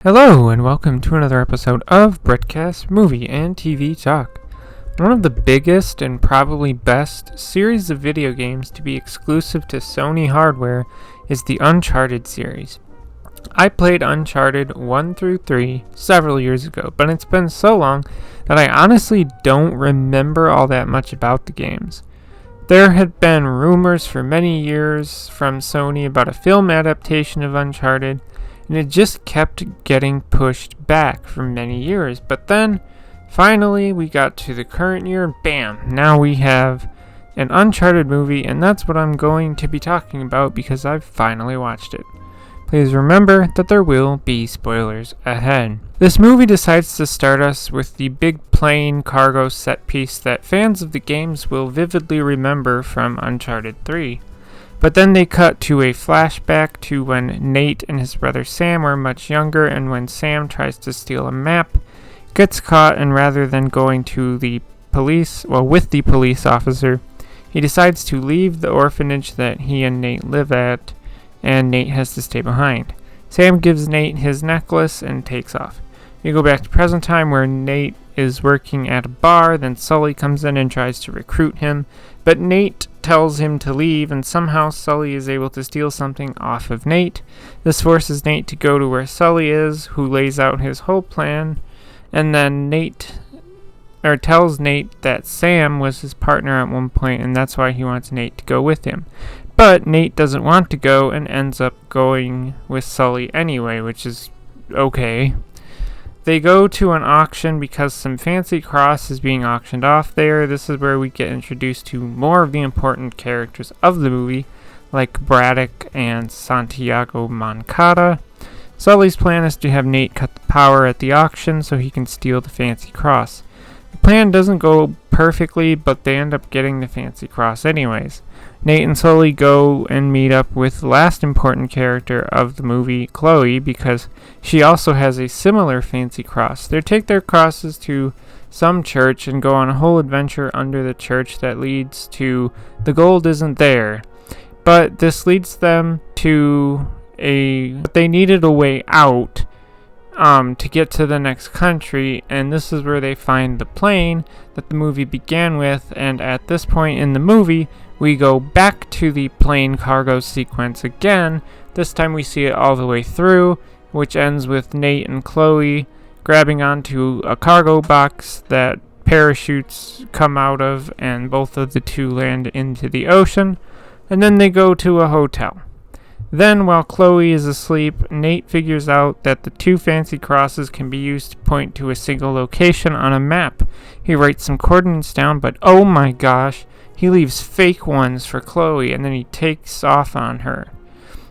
Hello, and welcome to another episode of Broadcast Movie and TV Talk. One of the biggest and probably best series of video games to be exclusive to Sony hardware is the Uncharted series. I played Uncharted 1 through 3 several years ago, but it's been so long that I honestly don't remember all that much about the games. There had been rumors for many years from Sony about a film adaptation of Uncharted, and it just kept getting pushed back for many years. But then, finally, we got to the current year, and bam, now we have an Uncharted movie, and that's what I'm going to be talking about because I've finally watched it. Please remember that there will be spoilers ahead. This movie decides to start us with the big plane cargo set piece that fans of the games will vividly remember from Uncharted 3. But then they cut to a flashback to when Nate and his brother Sam were much younger, and when Sam tries to steal a map, gets caught, and rather than going to the police, with the police officer, he decides to leave the orphanage that he and Nate live at, and Nate has to stay behind. Sam gives Nate his necklace and takes off. We go back to present time where Nate is working at a bar, then Sully comes in and tries to recruit him, but Nate tells him to leave, and somehow Sully is able to steal something off of Nate. This forces Nate to go to where Sully is, who lays out his whole plan, and then tells Nate that Sam was his partner at one point, and that's why he wants Nate to go with him. But Nate doesn't want to go and ends up going with Sully anyway, which is okay. They go to an auction because some fancy cross is being auctioned off there. This is where we get introduced to more of the important characters of the movie, like Braddock and Santiago Moncada. Sully's plan is to have Nate cut the power at the auction so he can steal the fancy cross. The plan doesn't go perfectly, but they end up getting the fancy cross anyways. Nate and Sully go and meet up with the last important character of the movie, Chloe, because she also has a similar fancy cross. They take their crosses to some church and go on a whole adventure under the church that leads to the gold isn't there. But this leads them to they needed a way out to get to the next country, and this is where they find the plane that the movie began with, and at this point in the movie, we go back to the plane cargo sequence again. This time we see it all the way through, which ends with Nate and Chloe grabbing onto a cargo box that parachutes come out of, and both of the two land into the ocean, and then they go to a hotel. Then, while Chloe is asleep, Nate figures out that the two fancy crosses can be used to point to a single location on a map. He writes some coordinates down, but oh my gosh, he leaves fake ones for Chloe, and then he takes off on her.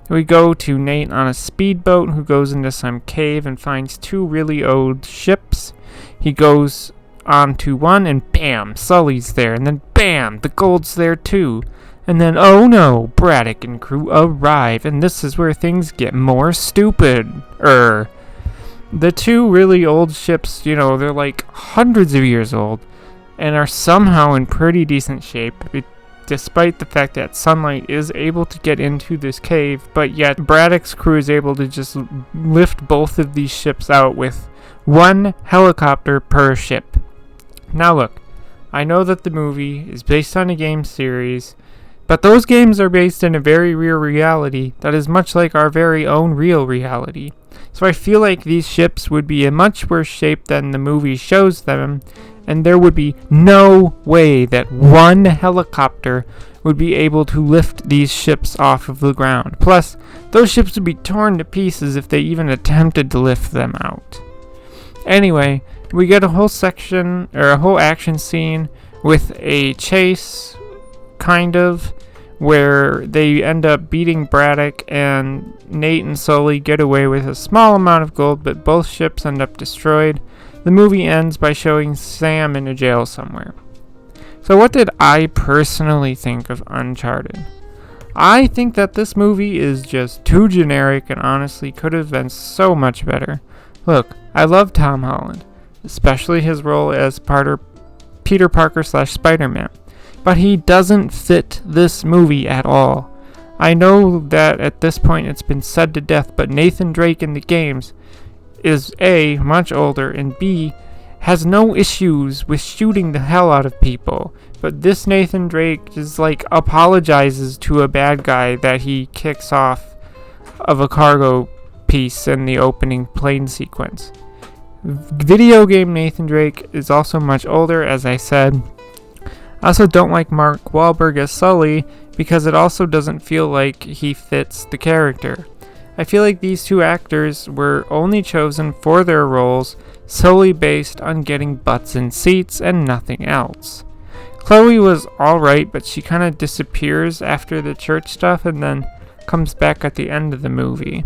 We go to Nate on a speedboat who goes into some cave and finds two really old ships. He goes onto one, and bam, Sully's there, and then bam, the gold's there too. And then, oh no, Braddock and crew arrive, and this is where things get more stupid. The two really old ships, they're like hundreds of years old, and are somehow in pretty decent shape, despite the fact that sunlight is able to get into this cave, but yet Braddock's crew is able to just lift both of these ships out with one helicopter per ship. Now look, I know that the movie is based on a game series, but those games are based in a very real reality that is much like our very own real reality. So I feel like these ships would be in much worse shape than the movie shows them, and there would be no way that one helicopter would be able to lift these ships off of the ground. Plus, those ships would be torn to pieces if they even attempted to lift them out. Anyway, we get a whole action scene with a chase, kind of, where they end up beating Braddock, and Nate and Sully get away with a small amount of gold, but both ships end up destroyed. The movie ends by showing Sam in a jail somewhere. So what did I personally think of Uncharted? I think that this movie is just too generic and honestly could have been so much better. Look, I love Tom Holland, especially his role as Peter Parker / Spider-Man. But he doesn't fit this movie at all. I know that at this point it's been said to death, but Nathan Drake in the games is A, much older, and B, has no issues with shooting the hell out of people. But this Nathan Drake just apologizes to a bad guy that he kicks off of a cargo piece in the opening plane sequence. Video game Nathan Drake is also much older, as I said. I also don't like Mark Wahlberg as Sully because it also doesn't feel like he fits the character. I feel like these two actors were only chosen for their roles solely based on getting butts in seats and nothing else. Chloe was alright, but she kind of disappears after the church stuff and then comes back at the end of the movie.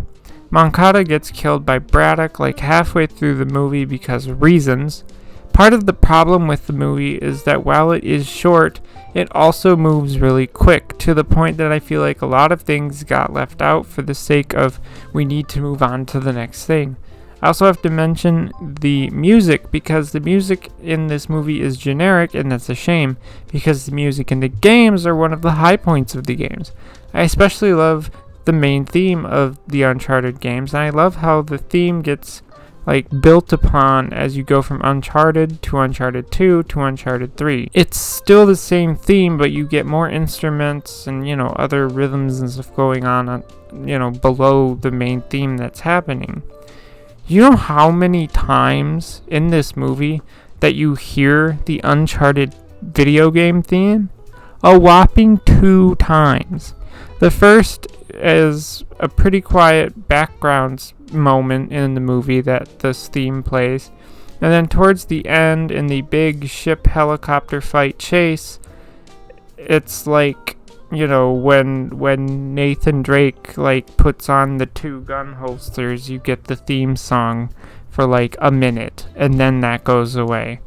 Moncada gets killed by Braddock halfway through the movie because of reasons. Part of the problem with the movie is that while it is short, it also moves really quick, to the point that I feel like a lot of things got left out for the sake of we need to move on to the next thing. I also have to mention the music, because the music in this movie is generic, and that's a shame, because the music in the games are one of the high points of the games. I especially love the main theme of the Uncharted games, and I love how the theme gets built upon as you go from Uncharted to Uncharted 2 to Uncharted 3. It's still the same theme, but you get more instruments and, other rhythms and stuff going on, below the main theme that's happening. You know how many times in this movie that you hear the Uncharted video game theme? A whopping 2 times. The first is a pretty quiet background moment in the movie that this theme plays, and then towards the end in the big ship helicopter fight chase, it's when Nathan Drake puts on the 2 gun holsters, you get the theme song for a minute, and then that goes away.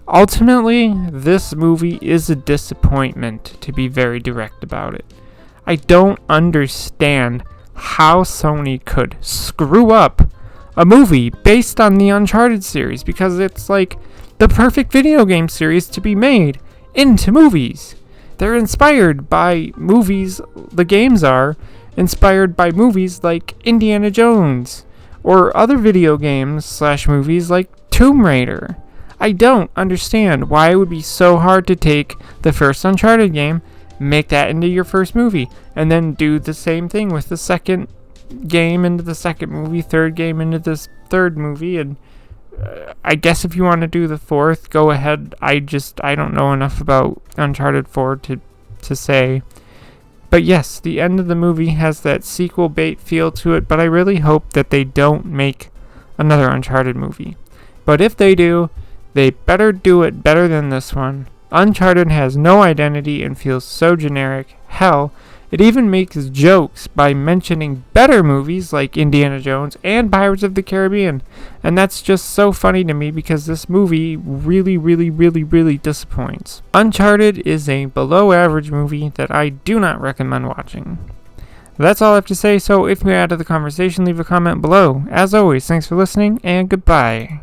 Ultimately, this movie is a disappointment, to be very direct about it. I don't understand how Sony could screw up a movie based on the Uncharted series, because it's the perfect video game series to be made into movies. They're inspired by movies, the games are inspired by movies like Indiana Jones or other video games / movies like Tomb Raider. I don't understand why it would be so hard to take the first Uncharted game, make that into your first movie, and then do the same thing with the second game into the second movie, third game into this third movie, and I guess if you want to do the fourth, go ahead. I don't know enough about Uncharted 4 to say. But yes, the end of the movie has that sequel bait feel to it, but I really hope that they don't make another Uncharted movie. But if they do, they better do it better than this one. Uncharted has no identity and feels so generic. Hell, it even makes jokes by mentioning better movies like Indiana Jones and Pirates of the Caribbean. And that's just so funny to me because this movie really, really, really, really disappoints. Uncharted is a below average movie that I do not recommend watching. That's all I have to say, so if you're out of the conversation, leave a comment below. As always, thanks for listening and goodbye.